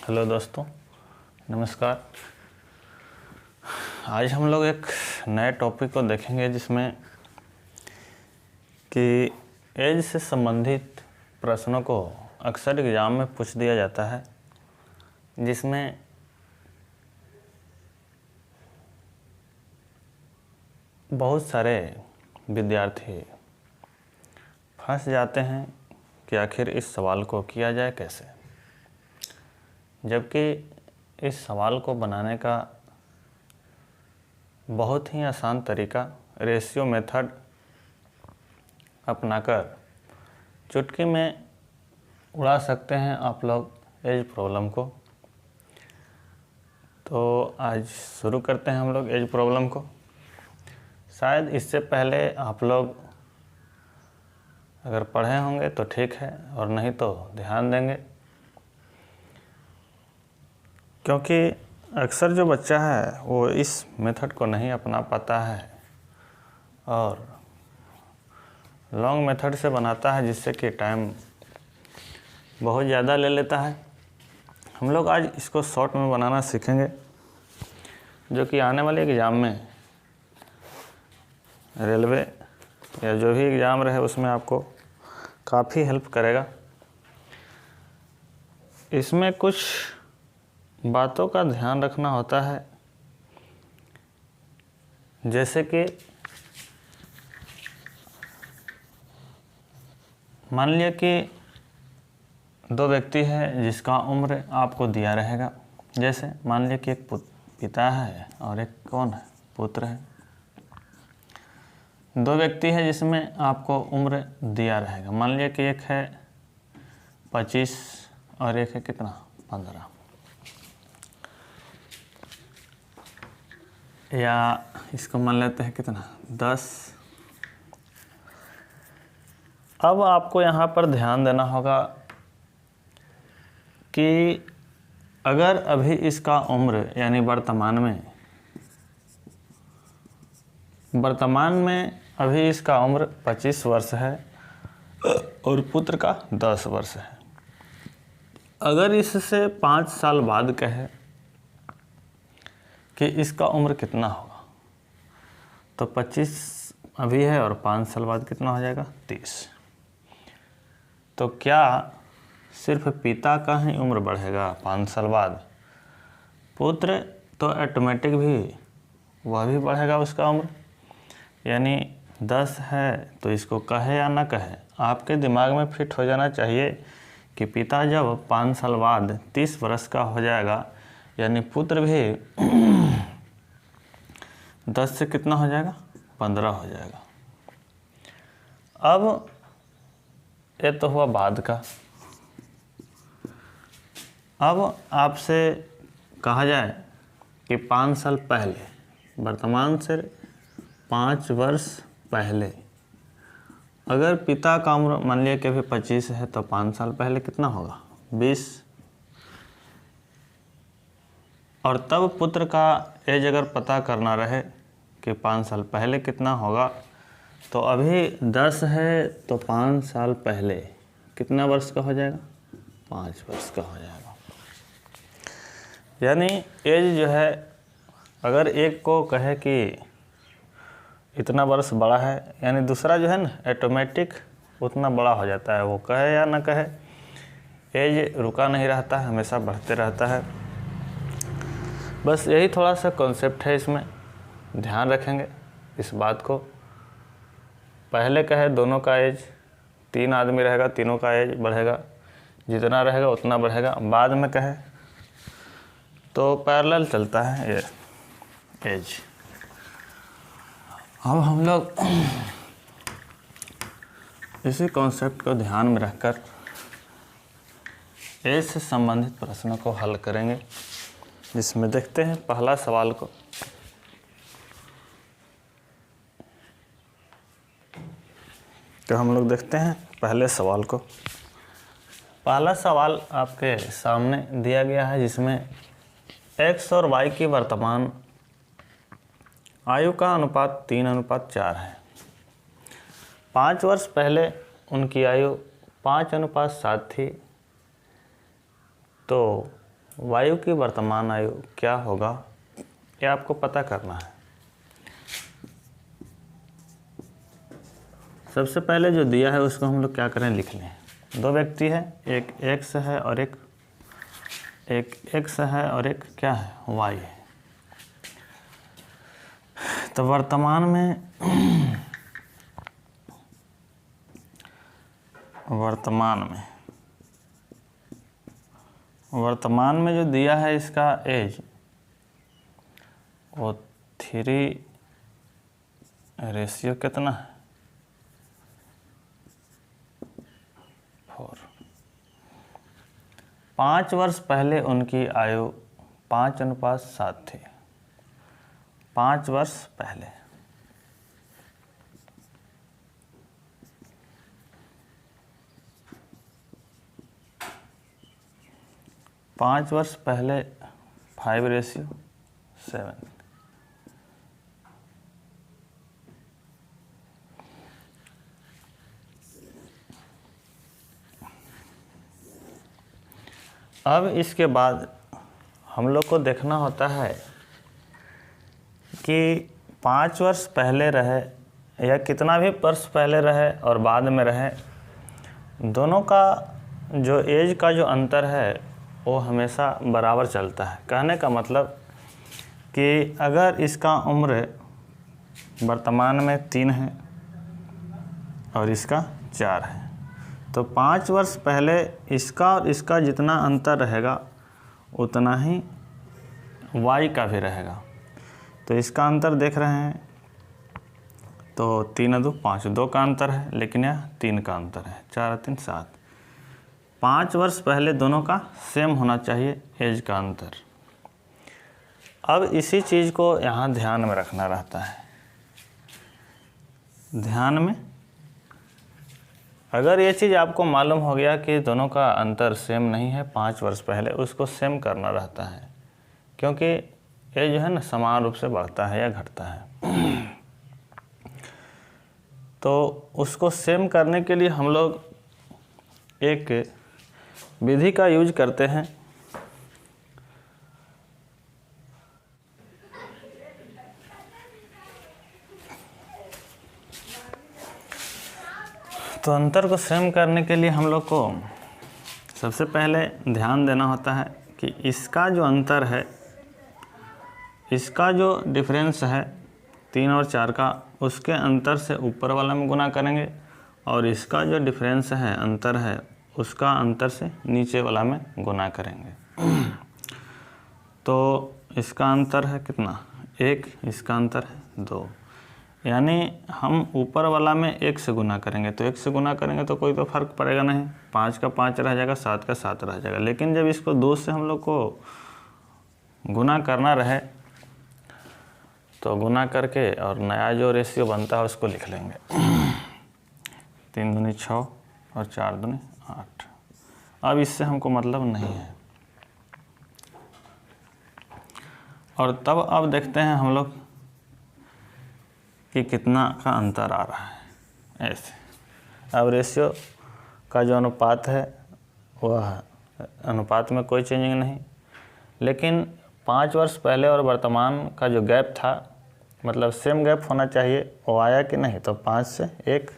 Hello दोस्तों, नमस्कार। आज हम लोग एक नए टॉपिक को देखेंगे जिसमें कि एज से संबंधित प्रश्नों को अक्सर एग्ज़ाम में पूछ दिया जाता है, जिसमें बहुत सारे विद्यार्थी फंस जाते हैं कि आखिर इस सवाल को किया जाए कैसे, जबकि इस सवाल को बनाने का बहुत ही आसान तरीका रेशियो मेथड अपनाकर चुटकी में उड़ा सकते हैं आप लोग एज प्रॉब्लम को। तो आज शुरू करते हैं हम लोग एज प्रॉब्लम को। शायद इससे पहले आप लोग अगर पढ़े होंगे तो ठीक है, और नहीं तो ध्यान देंगे, क्योंकि अक्सर जो बच्चा है वो इस मेथड को नहीं अपना पाता है और लॉन्ग मेथड से बनाता है, जिससे कि टाइम बहुत ज़्यादा ले लेता है। हम लोग आज इसको शॉर्ट में बनाना सीखेंगे, जो कि आने वाले एग्ज़ाम में, रेलवे या जो भी एग्ज़ाम रहे उसमें आपको काफ़ी हेल्प करेगा। इसमें कुछ बातों का ध्यान रखना होता है, जैसे कि मान लिया कि दो व्यक्ति है जिसका उम्र आपको दिया रहेगा। जैसे मान लिया कि एक पिता है और एक कौन है, पुत्र है। दो व्यक्ति है जिसमें आपको उम्र दिया रहेगा। मान लिया कि एक है 25 और एक है कितना 15, या इसको मान लेते हैं कितना 10। अब आपको यहाँ पर ध्यान देना होगा कि अगर अभी इसका उम्र यानी वर्तमान में अभी इसका उम्र 25 वर्ष है और पुत्र का 10 वर्ष है। अगर इससे 5 साल बाद कहे कि इसका उम्र कितना होगा, तो 25 अभी है और 5 साल बाद कितना हो जाएगा 30। तो क्या सिर्फ पिता का ही उम्र बढ़ेगा 5 साल बाद? पुत्र तो ऑटोमेटिक भी वह भी बढ़ेगा उसका उम्र। यानी 10 है तो इसको कहे या ना कहे, आपके दिमाग में फिट हो जाना चाहिए कि पिता जब 5 साल बाद 30 वर्ष का हो जाएगा, यानी पुत्र भी 10 से कितना हो जाएगा 15 हो जाएगा। अब ये तो हुआ बाद का। अब आपसे कहा जाए कि 5 साल पहले, वर्तमान से 5 वर्ष पहले, अगर पिता का उम्र मान लिया कि अभी 25 है, तो 5 साल पहले कितना होगा 20। और तब पुत्र का एज अगर पता करना रहे कि 5 साल पहले कितना होगा, तो अभी 10 है तो 5 साल पहले कितना वर्ष का हो जाएगा 5 वर्ष का हो जाएगा। यानी एज जो है, अगर एक को कहे कि इतना वर्ष बड़ा है, यानी दूसरा जो है ना ऑटोमेटिक उतना बड़ा हो जाता है। वो कहे या ना कहे, एज रुका नहीं रहता है, हमेशा बढ़ते रहता है। बस यही थोड़ा सा कॉन्सेप्ट है, इसमें ध्यान रखेंगे इस बात को। पहले कहे दोनों का एज, 3 आदमी रहेगा, तीनों का एज बढ़ेगा, जितना रहेगा उतना बढ़ेगा। बाद में कहे तो पैरेलल चलता है ये एज। अब हम लोग इसी कॉन्सेप्ट को ध्यान में रखकर एज से संबंधित प्रश्नों को हल करेंगे, जिसमें देखते हैं पहला सवाल को। तो हम लोग देखते हैं पहले सवाल को। पहला सवाल आपके सामने दिया गया है, जिसमें x और y की वर्तमान आयु का अनुपात 3:4 है। 5 वर्ष पहले उनकी आयु 5:7 थी, तो वायु की वर्तमान आयु क्या होगा, ये आपको पता करना है। सबसे पहले जो दिया है उसको हम लोग क्या करें, लिख लें। दो व्यक्ति है, एक एक्स है और एक एक्स है और एक क्या है, वाई है। तो वर्तमान में जो दिया है इसका एज, वो 3 कितना है, 4। 5 वर्ष पहले उनकी आयु 5:7 थी। 5 वर्ष पहले, पाँच वर्ष पहले 5:7। अब इसके बाद हम लोग को देखना होता है कि 5 वर्ष पहले रहे या कितना भी वर्ष पहले रहे और बाद में रहे, दोनों का जो एज का जो अंतर है वो हमेशा बराबर चलता है। कहने का मतलब कि अगर इसका उम्र वर्तमान में 3 है और इसका 4 है, तो 5 वर्ष पहले इसका और इसका जितना अंतर रहेगा उतना ही वाई का भी रहेगा। तो इसका अंतर देख रहे हैं तो 3 2 5, 2 का अंतर है, लेकिन यह 3 का अंतर है, 4 3 7। 5 वर्ष पहले दोनों का सेम होना चाहिए एज का अंतर। अब इसी चीज़ को यहाँ ध्यान में रखना रहता है। ध्यान में अगर ये चीज़ आपको मालूम हो गया कि दोनों का अंतर सेम नहीं है 5 वर्ष पहले, उसको सेम करना रहता है, क्योंकि ये जो है ना समान रूप से बढ़ता है या घटता है। तो उसको सेम करने के लिए हम लोग एक विधि का यूज करते हैं। तो अंतर को सेम करने के लिए हम लोग को सबसे पहले ध्यान देना होता है कि इसका जो अंतर है, इसका जो डिफरेंस है 3 और 4 का, उसके अंतर से ऊपर वाला में गुना करेंगे, और इसका जो डिफरेंस है, अंतर है, उसका अंतर से नीचे वाला में गुना करेंगे। तो इसका अंतर है कितना, 1, इसका अंतर है 2, यानी हम ऊपर वाला में 1 से गुना करेंगे। तो 1 से गुना करेंगे तो कोई तो फर्क पड़ेगा नहीं, 5 का 5 रह जाएगा, 7 का 7 रह जाएगा। लेकिन जब इसको 2 से हम लोग को गुना करना रहे तो गुना करके और नया जो रेशियो बनता है उसको लिख लेंगे। 3 दूनी 6 और 4 दूनी 8। अब इससे हमको मतलब नहीं है। और तब अब देखते हैं हम लोग कि कितना का अंतर आ रहा है। ऐसे अब रेशियो का जो अनुपात है वह अनुपात में कोई चेंजिंग नहीं, लेकिन 5 वर्ष पहले और वर्तमान का जो गैप था, मतलब सेम गैप होना चाहिए, वो आया कि नहीं। तो 5 से 1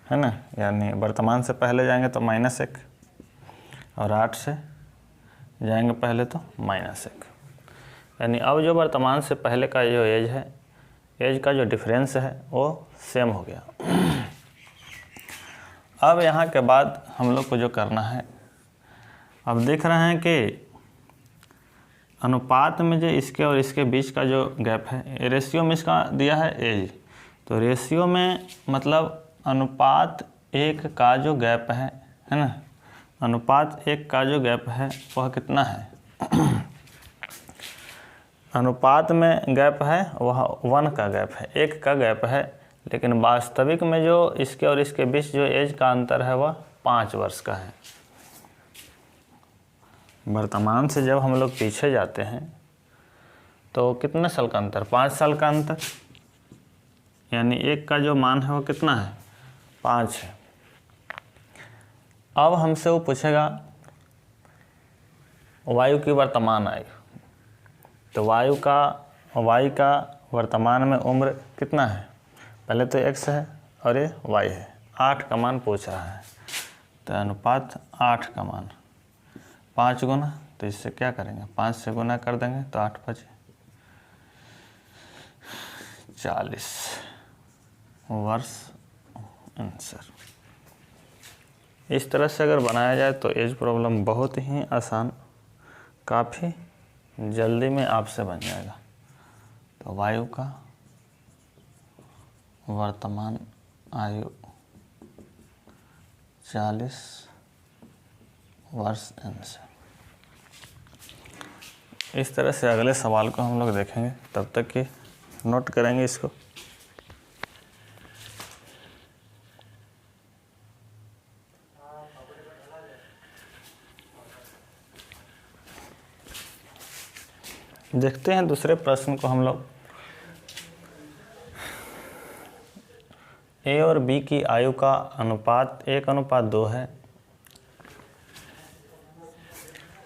है ना, यानी वर्तमान से पहले जाएंगे तो -1, और 8 से जाएंगे पहले तो -1, यानी अब जो वर्तमान से पहले का जो एज है, एज का जो डिफरेंस है वो सेम हो गया। अब यहाँ के बाद हम लोग को जो करना है, अब देख रहे हैं कि अनुपात में जो इसके और इसके बीच का जो गैप है, रेशियो में इसका दिया है एज, तो रेशियो में मतलब अनुपात 1 का जो गैप है ना, अनुपात 1 का जो गैप है वह कितना है। अनुपात में गैप है वह 1 का गैप है, 1 का गैप है, लेकिन वास्तविक में जो इसके और इसके बीच जो एज का अंतर है वह 5 वर्ष का है। वर्तमान से जब हम लोग पीछे जाते हैं तो कितने साल का अंतर, 5 साल का अंतर, यानी 1 का जो मान है वो कितना है, 5 है। अब हमसे वो पूछेगा वायु की वर्तमान आयु, तो वायु का वर्तमान में उम्र कितना है? पहले तो x है और ये y है। 8 का मान पूछ रहा है, तो अनुपात 8 का मान 5 गुना, तो इससे क्या करेंगे? 5 से गुना कर देंगे तो 8 बचे 40 वर्ष आंसर। इस तरह से अगर बनाया जाए तो एज प्रॉब्लम बहुत ही आसान, काफ़ी जल्दी में आपसे बन जाएगा। तो वायु का वर्तमान आयु 40 वर्ष आंसर। इस तरह से अगले सवाल को हम लोग देखेंगे, तब तक कि नोट करेंगे इसको। देखते हैं दूसरे प्रश्न को हम लोग। ए और बी की आयु का अनुपात 1:2 है।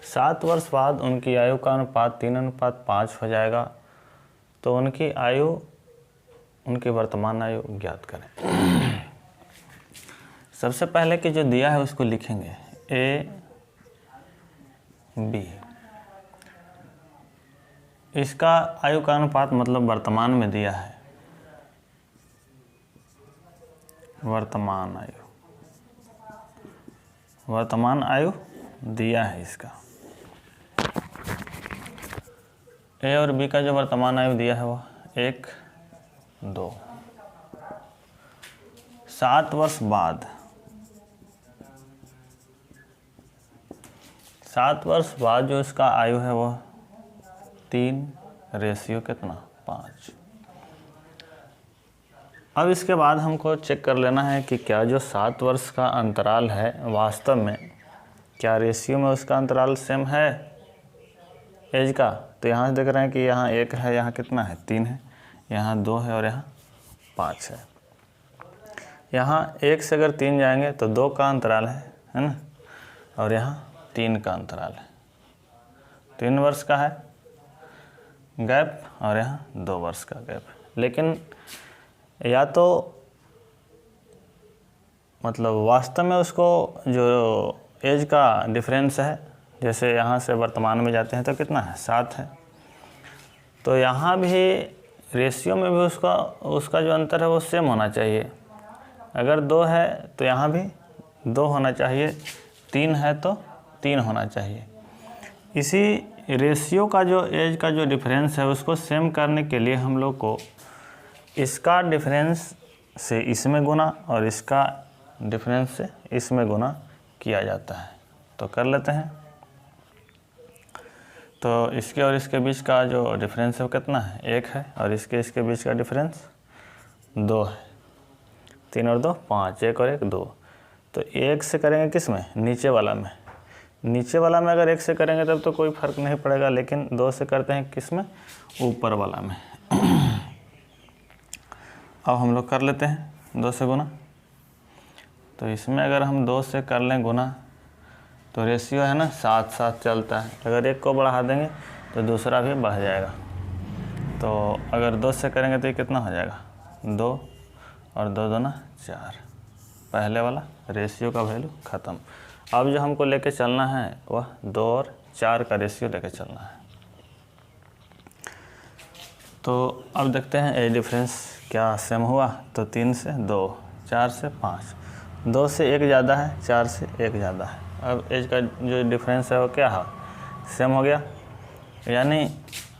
7 वर्ष बाद उनकी आयु का अनुपात 3:5 हो जाएगा, तो उनकी आयु, उनकी वर्तमान आयु ज्ञात करें। सबसे पहले कि जो दिया है उसको लिखेंगे ए बी। इसका आयु का अनुपात मतलब वर्तमान में दिया है, वर्तमान आयु दिया है इसका। ए और बी का जो वर्तमान आयु दिया है वह 1-2। 7 वर्ष बाद, 7 वर्ष बाद जो इसका आयु है वह 3 कितना 5। अब इसके बाद हमको चेक कर लेना है कि क्या जो 7 वर्ष का अंतराल है वास्तव में क्या रेशियो में उसका अंतराल सेम है एज का। तो यहाँ से देख रहे हैं कि यहाँ 1 है, यहाँ कितना है 3 है, यहाँ 2 है और यहाँ 5 है। यहाँ 1 से अगर 3 जाएंगे तो 2 का अंतराल है ना, और यहाँ 3 का अंतराल है। 3 वर्ष का है गैप और यहाँ 2 वर्ष का गैप। लेकिन या तो मतलब वास्तव में उसको जो एज का डिफरेंस है, जैसे यहाँ से वर्तमान में जाते हैं तो कितना है 7 है, तो यहाँ भी रेशियो में भी उसका जो अंतर है वो सेम होना चाहिए। अगर 2 है तो यहाँ भी 2 होना चाहिए, 3 है तो 3 होना चाहिए। इसी रेशियो का जो एज का जो डिफरेंस है उसको सेम करने के लिए हम लोग को इसका डिफरेंस से इसमें गुना और इसका डिफरेंस से इसमें गुना किया जाता है। तो कर लेते हैं। तो इसके और इसके बीच का जो डिफरेंस है वो कितना है 1 है, और इसके बीच का डिफरेंस 2 है। 3 और 2 5, 1 और 1 2। तो 1 से करेंगे किस में? नीचे वाला में। नीचे वाला में अगर 1 से करेंगे तब तो कोई फ़र्क नहीं पड़ेगा, लेकिन 2 से करते हैं किस में? ऊपर वाला में। अब हम लोग कर लेते हैं 2 से गुना। तो इसमें अगर हम 2 से कर लें गुना तो रेशियो है ना 7-7 चलता है। अगर 1 को बढ़ा देंगे तो दूसरा भी बढ़ जाएगा। तो अगर 2 से करेंगे तो ये कितना हो जाएगा 2 और 2 दूना 4। पहले वाला रेशियो का वैल्यू ख़त्म। अब जो हमको लेके चलना है वह 2 और 4 का रेशियो लेके चलना है। तो अब देखते हैं एज डिफरेंस क्या सेम हुआ। तो 3 से 2, 4 से 5, 2 से 1 ज़्यादा है, 4 से 1 ज़्यादा है। अब एज का जो डिफरेंस है वो क्या है? सेम हो गया। यानी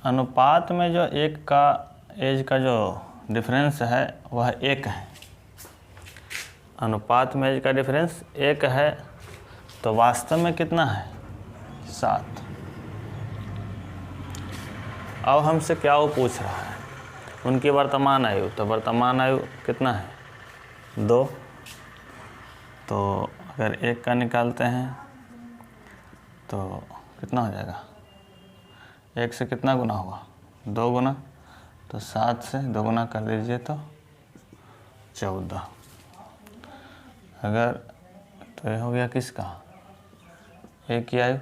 अनुपात में जो 1 का एज का जो डिफरेंस है वह 1 है। अनुपात में एज का डिफरेंस 1 है, तो वास्तव में कितना है 7। अब हमसे क्या वो पूछ रहा है? उनकी वर्तमान आयु। तो वर्तमान आयु कितना है 2। तो अगर 1 का निकालते हैं तो कितना हो जाएगा? 1 से कितना गुना होगा? 2 गुना। तो 7 से 2 गुना कर दीजिए तो 14। अगर तो ये हो गया किसका? 1 की आयु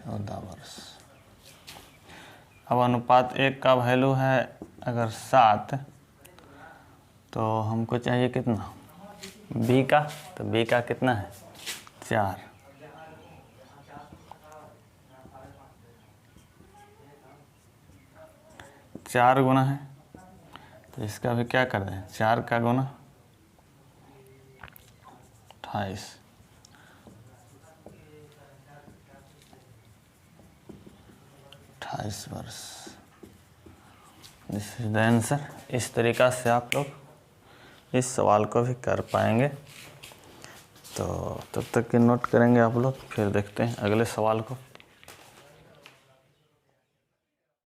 14 वर्ष। अब अनुपात 1 का वैल्यू है अगर 7, तो हमको चाहिए कितना b का, तो b का कितना है 4। 4 गुना है, तो इसका भी क्या कर दें 4 का गुना 28। 28 वर्ष। This is the answer. इस तरीक़ा से आप लोग इस सवाल को भी कर पाएंगे। तो तब तक के नोट करेंगे आप लोग, फिर देखते हैं अगले सवाल को।